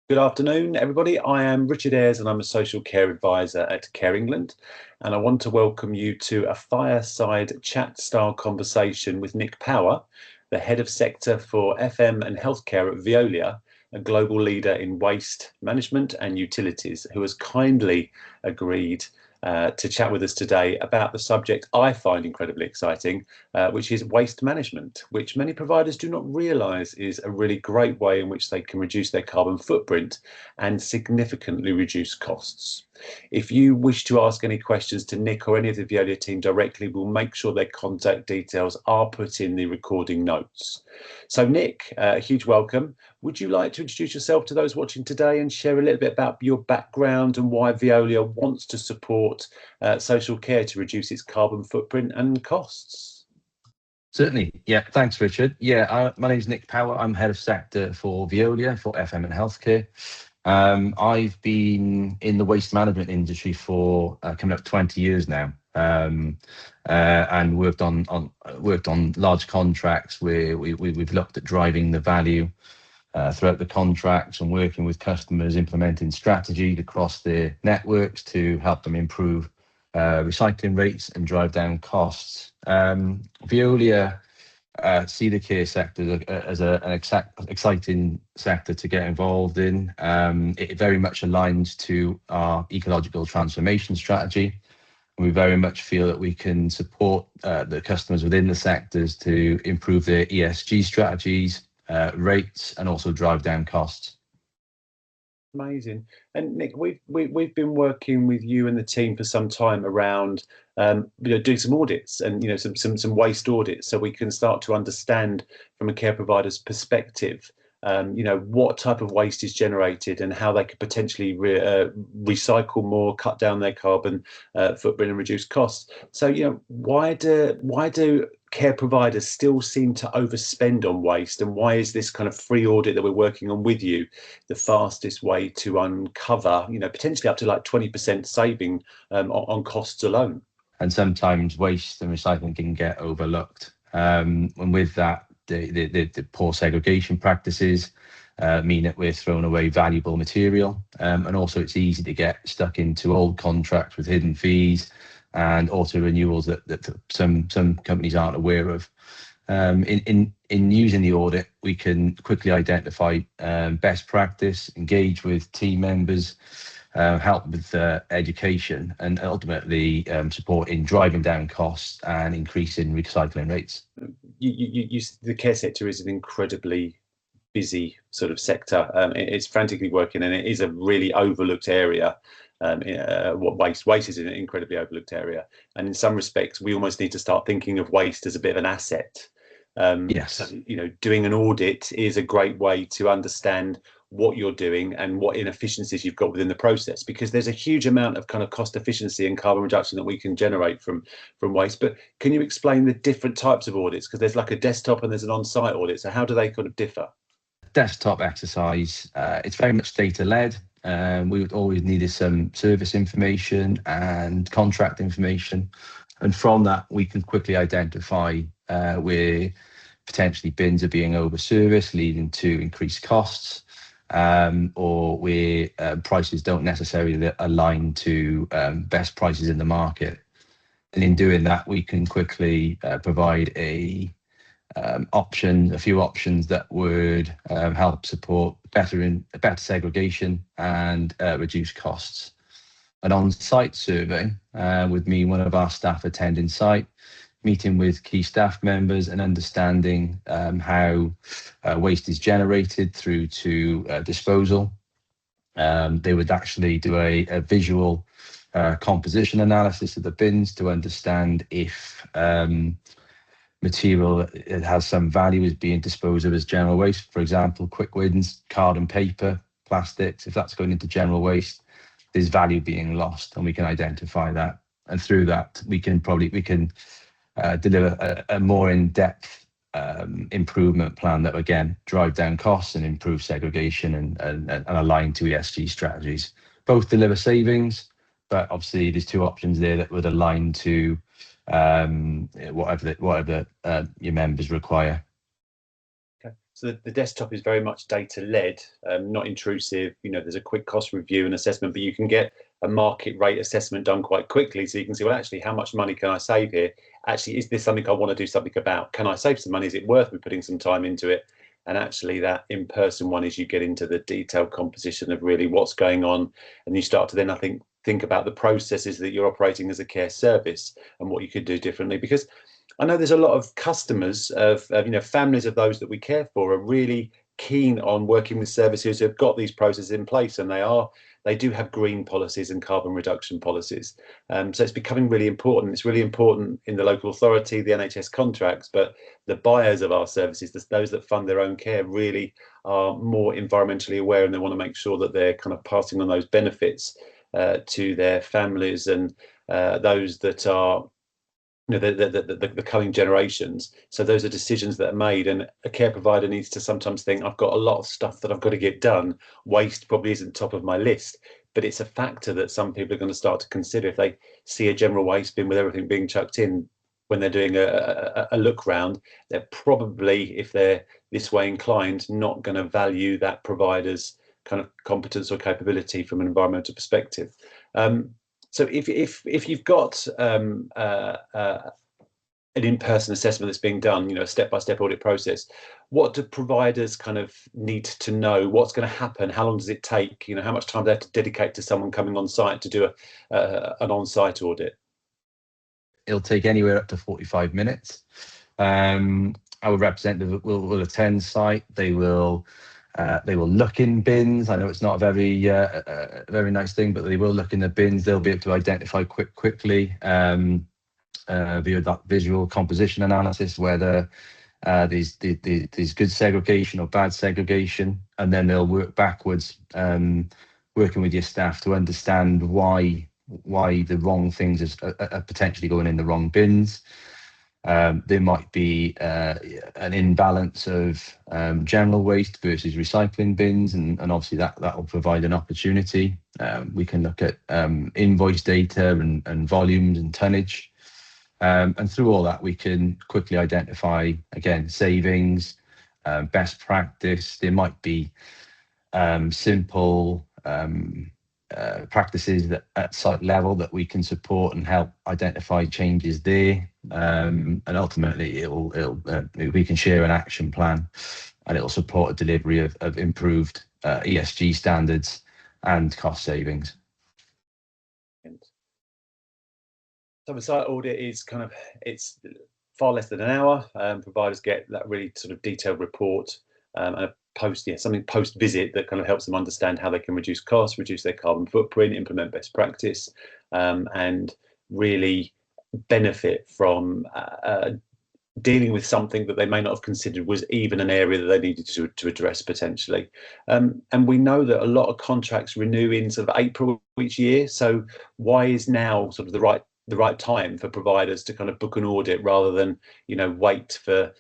Good afternoon, everybody. I am Richard Ayres and I'm a social care advisor at Care England. And I want to welcome you to a fireside chat style conversation with Nick Power, the head of sector for FM and healthcare at Veolia, a global leader in waste management and utilities, who has kindly agreed to chat with us today about the subject I find incredibly exciting, which is waste management, which many providers do not realise is a really great way in which they can reduce their carbon footprint and significantly reduce costs. If you wish to ask any questions to Nick or any of the Veolia team directly, we'll make sure their contact details are put in the recording notes. So Nick, a huge welcome. Would you like to introduce yourself to those watching today and share a little bit about your background and why Veolia wants to support social care to reduce its carbon footprint and costs? Certainly. Yeah. Thanks, Richard. Yeah. My name is Nick Power. I'm head of sector for Veolia for FM and healthcare. I've been in the waste management industry for coming up 20 years now, and worked on large contracts where we've looked at driving the value throughout the contracts and working with customers, implementing strategy across their networks to help them improve recycling rates and drive down costs. Veolia see the care sector as an exciting sector to get involved in. It very much aligns to our ecological transformation strategy. We very much feel that we can support the customers within the sectors to improve their ESG strategies, rates, and also drive down costs. Amazing. And Nick, we've been working with you and the team for some time around doing some audits and some waste audits, so we can start to understand from a care provider's perspective what type of waste is generated and how they could potentially recycle more, cut down their carbon footprint and reduce costs. So why do care providers still seem to overspend on waste, and why is this kind of free audit that we're working on with you the fastest way to uncover potentially up to like 20% saving on costs alone? And sometimes waste and recycling can get overlooked, and with that the poor segregation practices mean that we're throwing away valuable material, and also it's easy to get stuck into old contracts with hidden fees and auto renewals that some companies aren't aware of. In using the audit, we can quickly identify best practice, engage with team members, help with education, and ultimately support in driving down costs and increasing recycling rates. The care sector is an incredibly busy sort of sector. It's frantically working, and it is a really overlooked area. Waste is an incredibly overlooked area, and in some respects, we almost need to start thinking of waste as a bit of an asset. Yes. So, doing an audit is a great way to understand what you're doing and what inefficiencies you've got within the process, because there's a huge amount of kind of cost efficiency and carbon reduction that we can generate from waste. But can you explain the different types of audits? Because there's like a desktop and there's an on-site audit. So how do they kind of differ? Desktop exercise, it's very much data led. We would always need some service information and contract information, and from that we can quickly identify where potentially bins are being overserviced, leading to increased costs, or where prices don't necessarily align to best prices in the market. And in doing that, we can quickly provide a few options that would help support better segregation and reduce costs. An on-site survey with me, one of our staff attending site, meeting with key staff members and understanding how waste is generated through to disposal. They would actually do a visual composition analysis of the bins to understand if material that has some value is being disposed of as general waste. For example, quick wins, card and paper, plastics. If that's going into general waste, there's value being lost, and we can identify that. And through that, we can deliver a more in-depth improvement plan that again drive down costs and improve segregation and align to ESG strategies. Both deliver savings, but obviously there's two options there that would align to whatever your members require. Okay. So the desktop is very much data led, not intrusive. There's a quick cost review and assessment, but you can get a market rate assessment done quite quickly. So you can see, well, actually, how much money can I save here? Actually, is this something I want to do something about? Can I save some money? Is it worth me putting some time into it? And actually, that in-person one is you get into the detailed composition of really what's going on, and you start to then, I think about the processes that you're operating as a care service and what you could do differently. Because I know there's a lot of customers of families of those that we care for are really keen on working with services who have got these processes in place, and they do have green policies and carbon reduction policies. So it's becoming really important. It's really important in the local authority, the NHS contracts, but the buyers of our services, those that fund their own care, really are more environmentally aware, and they want to make sure that they're kind of passing on those benefits to their families and those that are the coming generations. So those are decisions that are made, and a care provider needs to sometimes think, I've got a lot of stuff that I've got to get done. Waste probably isn't top of my list, but it's a factor that some people are going to start to consider if they see a general waste bin with everything being chucked in when they're doing a look round. They're probably, if they're this way inclined, not going to value that provider's kind of competence or capability from an environmental perspective. So if you've got an in-person assessment that's being done, a step-by-step audit process, what do providers kind of need to know? What's going to happen? How long does it take? How much time do they have to dedicate to someone coming on site to do an on-site audit? It'll take anywhere up to 45 minutes. Our representative will attend site. They will look in bins. I know it's not a very nice thing, but they will look in the bins. They'll be able to identify quickly via that visual composition analysis whether there's good segregation or bad segregation, and then they'll work backwards, working with your staff to understand why the wrong things are potentially going in the wrong bins. There might be an imbalance of general waste versus recycling bins, and obviously that will provide an opportunity. We can look at invoice data and volumes and tonnage, and through all that we can quickly identify, again, savings, best practice. There might be simple practices that at site level that we can support and help identify changes there, and ultimately we can share an action plan, and it will support a delivery of improved ESG standards and cost savings. So the site audit is it's far less than an hour. Providers get that really sort of detailed report and a something post visit that kind of helps them understand how they can reduce costs, reduce their carbon footprint, implement best practice, and really benefit from dealing with something that they may not have considered was even an area that they needed to address potentially. And we know that a lot of contracts renew in sort of April each year. So why is now sort of the right time for providers to kind of book an audit rather than wait for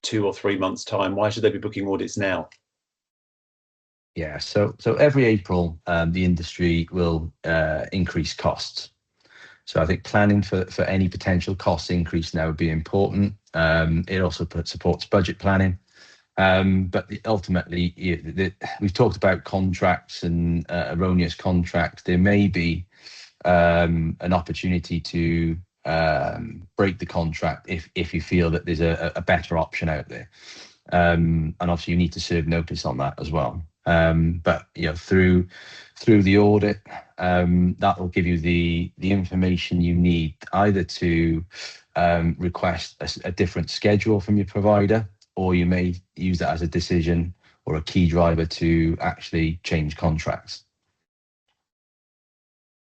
2 or 3 months time? Why should they be booking audits now? Yeah, so every April the industry will increase costs. So I think planning for any potential cost increase now would be important. It also supports budget planning. But ultimately, we've talked about contracts and erroneous contracts. There may be an opportunity to break the contract if you feel that there's a better option out there. And obviously you need to serve notice on that as well. But through the audit, that will give you the information you need either to request a different schedule from your provider, or you may use that as a decision or a key driver to actually change contracts.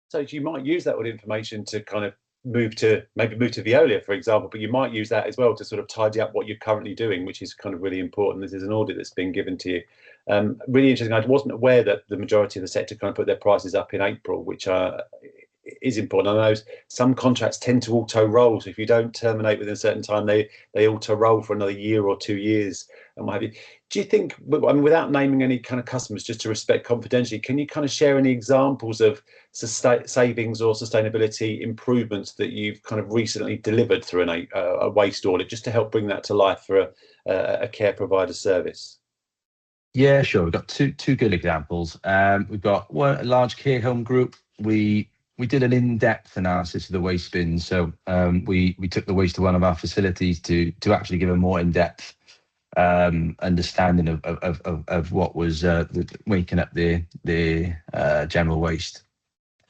So you might use that audit information to kind of move to Veolia, for example, but you might use that as well to sort of tidy up what you're currently doing, which is kind of really important. This is an audit that's been given to you. Really interesting. I wasn't aware that the majority of the sector kind of put their prices up in April, which is important. I know some contracts tend to auto roll, so if you don't terminate within a certain time, they auto roll for another year or 2 years and what have you. Do you think, I mean, without naming any kind of customers, just to respect confidentially, can you kind of share any examples of savings or sustainability improvements that you've kind of recently delivered through a waste audit, just to help bring that to life for a care provider service? Yeah, sure. We've got two good examples. We've got a large care home group. We did an in-depth analysis of the waste bins. So we took the waste to one of our facilities to actually give a more in-depth understanding of what was making up the general waste.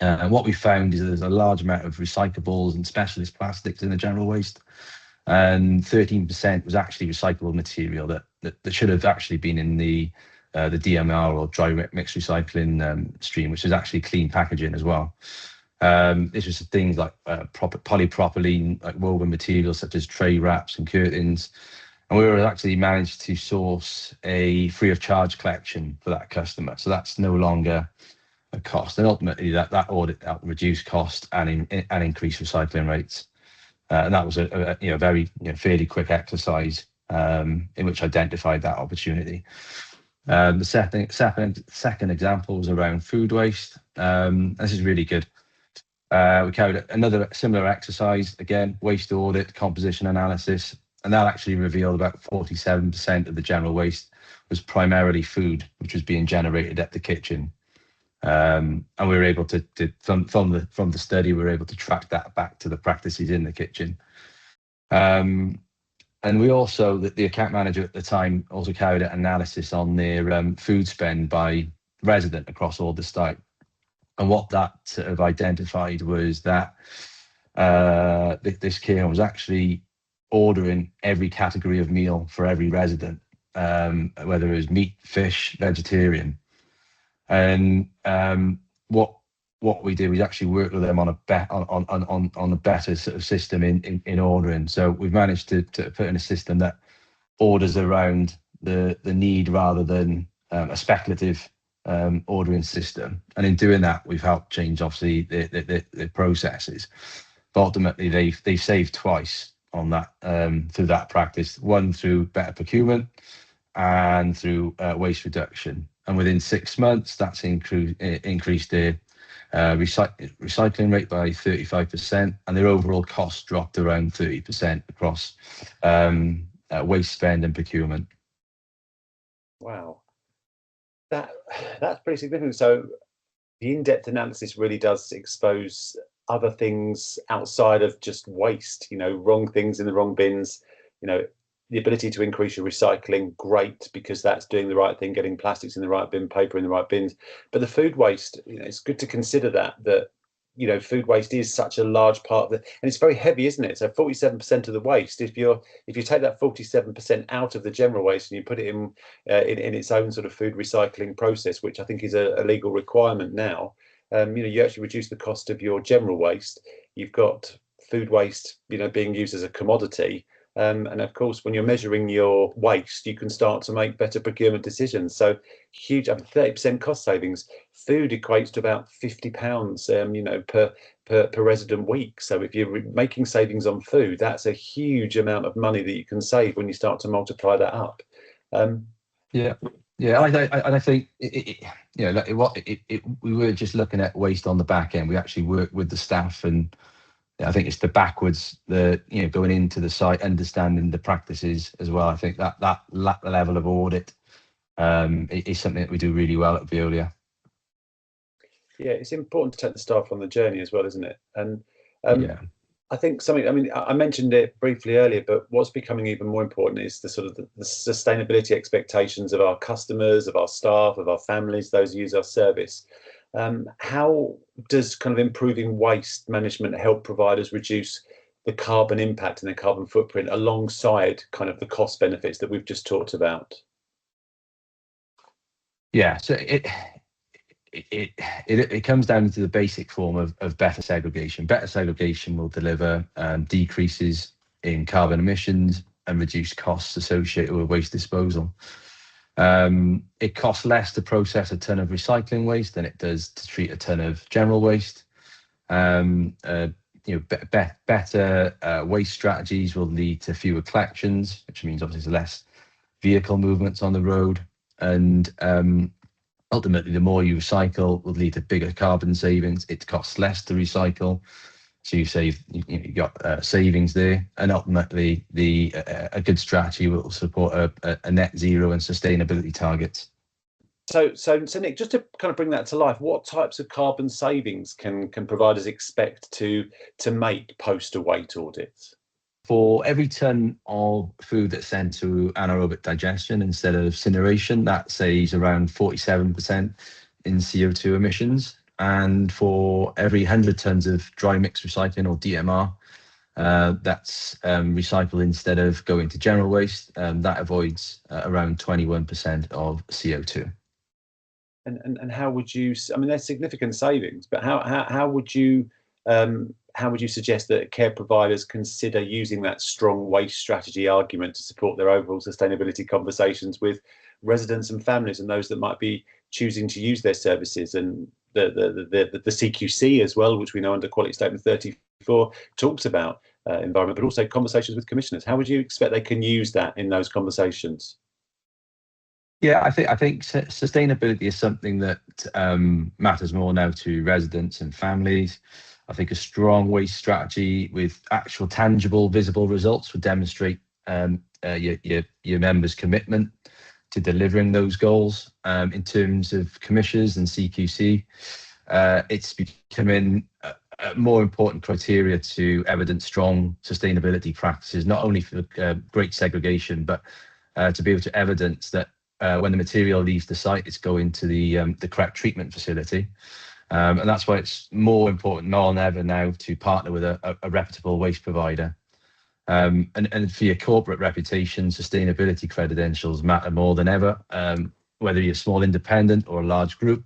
And what we found is there's a large amount of recyclables and specialist plastics in the general waste, and 13% was actually recyclable material that should have actually been in the DMR, or dry mixed recycling stream, which is actually clean packaging as well. This was things like polypropylene, like woven materials such as tray wraps and curtains. And we were actually managed to source a free of charge collection for that customer. So that's no longer a cost. And ultimately that audit reduced cost and increased recycling rates. And that was a very fairly quick exercise in which identified that opportunity. The second example was around food waste. This is really good. We carried another similar exercise, again, waste audit, composition analysis, and that actually revealed about 47% of the general waste was primarily food, which was being generated at the kitchen. And we were able to from the study, we were able to track that back to the practices in the kitchen. And we also, the account manager at the time, also carried an analysis on their food spend by resident across all the site. And what that sort of identified was that this care home was actually ordering every category of meal for every resident, whether it was meat, fish, vegetarian. And what we did was actually work with them on a better sort of system in ordering. So we've managed to put in a system that orders around the need rather than a speculative ordering system. And in doing that, we've helped change obviously the processes. But ultimately, they saved twice on that through that practice. One through better procurement and through waste reduction. And within 6 months, that's increased their recycling rate by 35%, and their overall cost dropped around 30% across waste spend and procurement. Wow, that's pretty significant. So the in-depth analysis really does expose other things outside of just waste, wrong things in the wrong bins, the ability to increase your recycling, great, because that's doing the right thing, getting plastics in the right bin, paper in the right bins. But the food waste, it's good to consider that food waste is such a large part of and it's very heavy, isn't it? So 47% of the waste, if you take that 47% out of the general waste and you put it in its own sort of food recycling process, which I think is a legal requirement now, you actually reduce the cost of your general waste. You've got food waste, being used as a commodity. And of course, when you're measuring your waste, you can start to make better procurement decisions. So huge, 30% cost savings. Food equates to about £50, per resident week. So if you're making savings on food, that's a huge amount of money that you can save when you start to multiply that up. Yeah. I think we were just looking at waste on the back end. We actually worked with the staff, and I think it's the backwards, going into the site, understanding the practices as well. I think that level of audit is something that we do really well at Veolia. Yeah, it's important to take the staff on the journey as well, isn't it? And I think I mentioned it briefly earlier, but what's becoming even more important is the sustainability expectations of our customers, of our staff, of our families, those who use our service. How does kind of improving waste management help providers reduce the carbon impact and the carbon footprint alongside kind of the cost benefits that we've just talked about? Yeah, so it comes down to the basic form of better segregation. Better segregation will deliver decreases in carbon emissions and reduce costs associated with waste disposal. It costs less to process a ton of recycling waste than it does to treat a ton of general waste. Better waste strategies will lead to fewer collections, which means obviously less vehicle movements on the road, and ultimately the more you recycle will lead to bigger carbon savings. It costs less to recycle, so you got savings there, and ultimately a good strategy will support a net zero and sustainability targets. So Nick, just to kind of bring that to life, what types of carbon savings can providers expect to make post a weight audit? For every ton of food that's sent to anaerobic digestion instead of incineration, that saves around 47% in CO2 emissions. And for every 100 tons of dry mix recycling, or DMR, that's recycled instead of going to general waste, that avoids around 21% of CO2. And how would you? I mean, there's significant savings, but how would you suggest that care providers consider using that strong waste strategy argument to support their overall sustainability conversations with residents and families and those that might be choosing to use their services? And the CQC as well, which we know under Quality Statement 34 talks about environment, but also conversations with commissioners. How would you expect they can use that in those conversations? Yeah, I think sustainability is something that matters more now to residents and families. I think a strong waste strategy with actual tangible, visible results would demonstrate your members' commitment to delivering those goals. In terms of commissioners and CQC, it's becoming a more important criteria to evidence strong sustainability practices, not only for great segregation, but to be able to evidence that when the material leaves the site, it's going to the correct treatment facility. And that's why it's more important now than ever now to partner with a reputable waste provider. And for your corporate reputation, sustainability credentials matter more than ever, whether you're a small independent or a large group.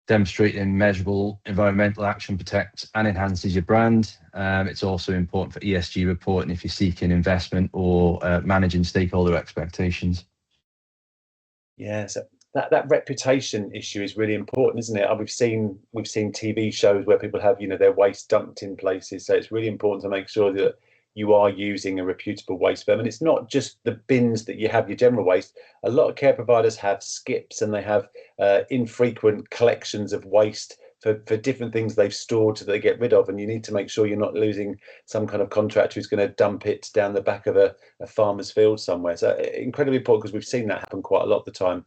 Demonstrating measurable environmental action protects and enhances your brand. It's also important for ESG reporting if you're seeking investment or managing stakeholder expectations. Yeah, so that reputation issue is really important, isn't it? We've seen TV shows where people have their waste dumped in places, so it's really important to make sure that you are using a reputable waste firm. And it's not just the bins that you have your general waste. A lot of care providers have skips, and they have infrequent collections of waste for different things they've stored that they get rid of. And you need to make sure you're not losing some kind of contractor who's going to dump it down the back of a farmer's field somewhere. So incredibly important, because we've seen that happen quite a lot of the time.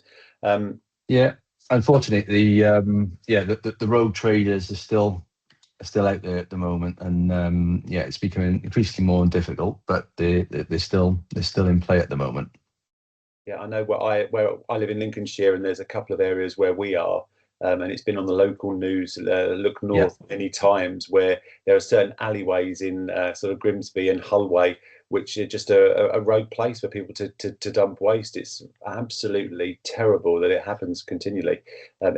Yeah, unfortunately, the road traders are still out there at the moment, and it's becoming increasingly more difficult, but they're still in play at the moment. Yeah, I know where I live in Lincolnshire, and there's a couple of areas where we are, and it's been on the local news. Look north many times, where there are certain alleyways in sort of Grimsby and Hullway, which are just a rogue place for people to dump waste. It's absolutely terrible that it happens continually.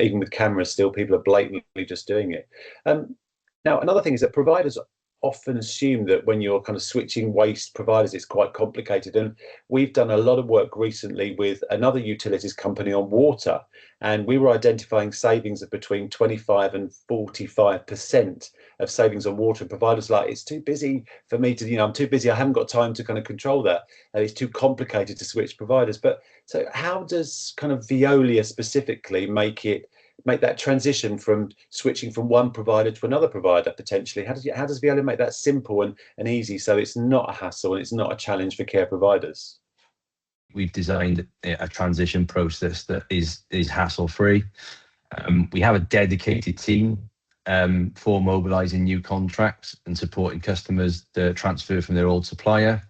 Even with cameras, still people are blatantly just doing it. Now, another thing is that providers often assume that when you're kind of switching waste providers, it's quite complicated. And we've done a lot of work recently with another utilities company on water, and we were identifying savings of between 25 and 45% of savings on water. And providers like, it's too busy for me to, I'm too busy. I haven't got time to kind of control that. And it's too complicated to switch providers. But so how does kind of Veolia specifically make that transition from switching from one provider to another provider potentially? How does Veolia make that simple and easy, so it's not a hassle and it's not a challenge for care providers? We've designed a transition process that is hassle-free. We have a dedicated team for mobilising new contracts and supporting customers to transfer from their old supplier.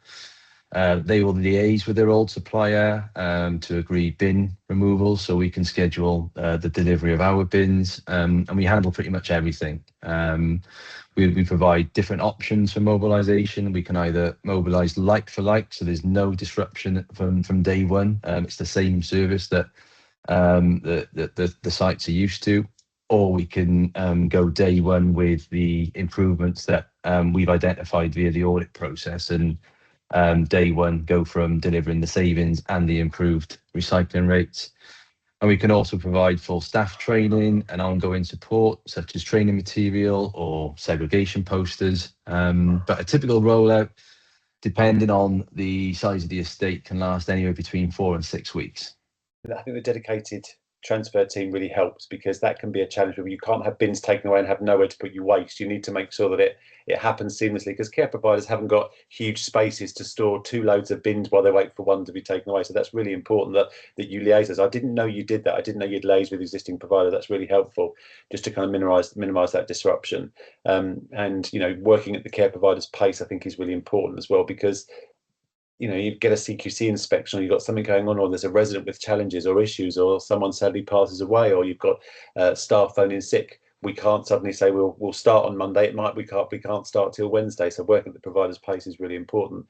They will liaise with their old supplier to agree bin removal, so we can schedule the delivery of our bins, and we handle pretty much everything. We provide different options for mobilisation. We can either mobilise like for like, so there's no disruption from day one. It's the same service that the sites are used to, or we can go day one with the improvements that we've identified via the audit process, and day one go from delivering the savings and the improved recycling rates. And we can also provide full staff training and ongoing support, such as training material or segregation posters. But a typical rollout, depending on the size of the estate, can last anywhere between 4 and 6 weeks. I think the dedicated transfer team really helps, because that can be a challenge where you can't have bins taken away and have nowhere to put your waste. You need to make sure that it happens seamlessly, because care providers haven't got huge spaces to store 2 loads of bins while they wait for one to be taken away. So that's really important that you liaise as. I didn't know you did that. I didn't know you'd liaise with existing providers. That's really helpful, just to kind of minimize that disruption. And working at the care provider's pace, I think, is really important as well, because you get a CQC inspection, or you've got something going on, or there's a resident with challenges or issues, or someone sadly passes away, or you've got staff phoning sick. We can't suddenly say we'll start on Monday. We can't start till Wednesday. So working at the provider's pace is really important.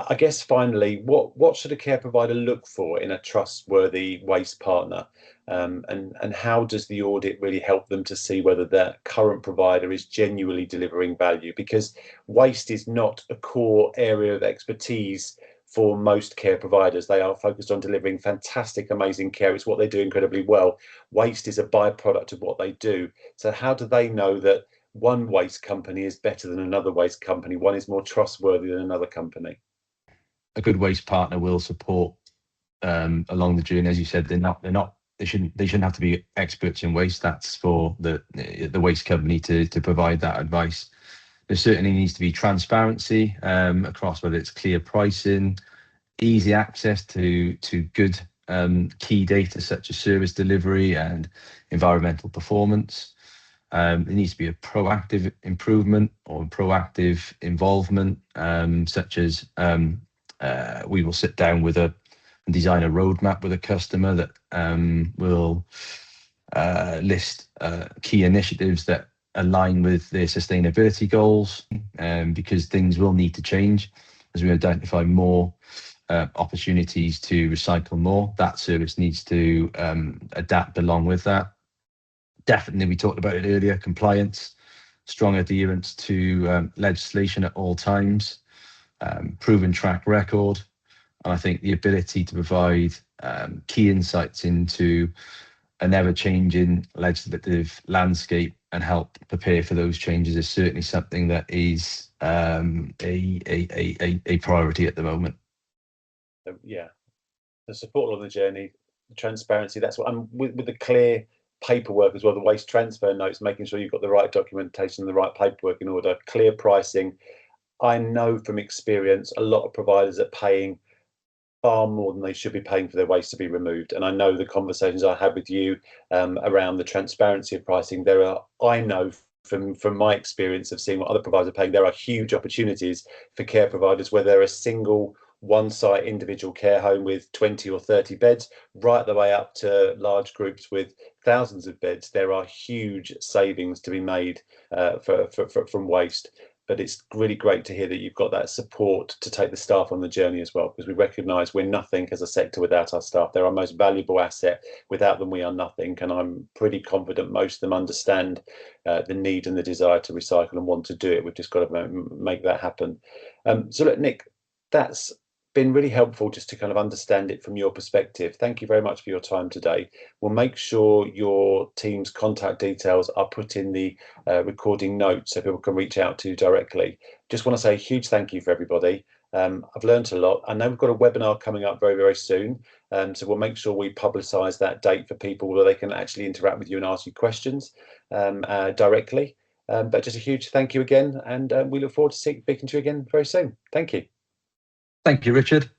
I guess finally, what should a care provider look for in a trustworthy waste partner, and how does the audit really help them to see whether their current provider is genuinely delivering value? Because waste is not a core area of expertise for most care providers. They are focused on delivering fantastic, amazing care. It's what they do incredibly well. Waste is a byproduct of what they do. So how do they know that one waste company is better than another waste company, one is more trustworthy than another company? A good waste partner will support along the journey. As you said, they shouldn't have to be experts in waste. That's for the waste company to provide that advice. There certainly needs to be transparency across, whether it's clear pricing, easy access to good key data such as service delivery and environmental performance. There needs to be a proactive improvement or proactive involvement, such as we will sit down and design a roadmap with a customer that will list key initiatives that align with their sustainability goals, because things will need to change as we identify more opportunities to recycle more. That service needs to adapt along with that. Definitely, we talked about it earlier, compliance, strong adherence to legislation at all times, proven track record, and I think the ability to provide key insights into an ever-changing legislative landscape and help prepare for those changes is certainly something that is a priority at the moment. Yeah, the support on the journey, the transparency, that's what I'm with the clear paperwork as well, the waste transfer notes, making sure you've got the right documentation, the right paperwork in order, clear pricing. I know from experience a lot of providers are paying far more than they should be paying for their waste to be removed. And I know the conversations I had with you around the transparency of pricing, I know from my experience of seeing what other providers are paying, there are huge opportunities for care providers where they're a single one-site individual care home with 20 or 30 beds, right the way up to large groups with thousands of beds. There are huge savings to be made from waste. But it's really great to hear that you've got that support to take the staff on the journey as well, because we recognise we're nothing as a sector without our staff. They're our most valuable asset. Without them, we are nothing. And I'm pretty confident most of them understand the need and the desire to recycle and want to do it. We've just got to make that happen. So look, Nick, that's been really helpful just to kind of understand it from your perspective. Thank you very much for your time today. We'll make sure your team's contact details are put in the recording notes so people can reach out to you directly. Just want to say a huge thank you for everybody. I've learned a lot. I know we've got a webinar coming up very, very soon. So we'll make sure we publicise that date for people where they can actually interact with you and ask you questions directly. But just a huge thank you again. And we look forward to speaking to you again very soon. Thank you. Thank you, Richard.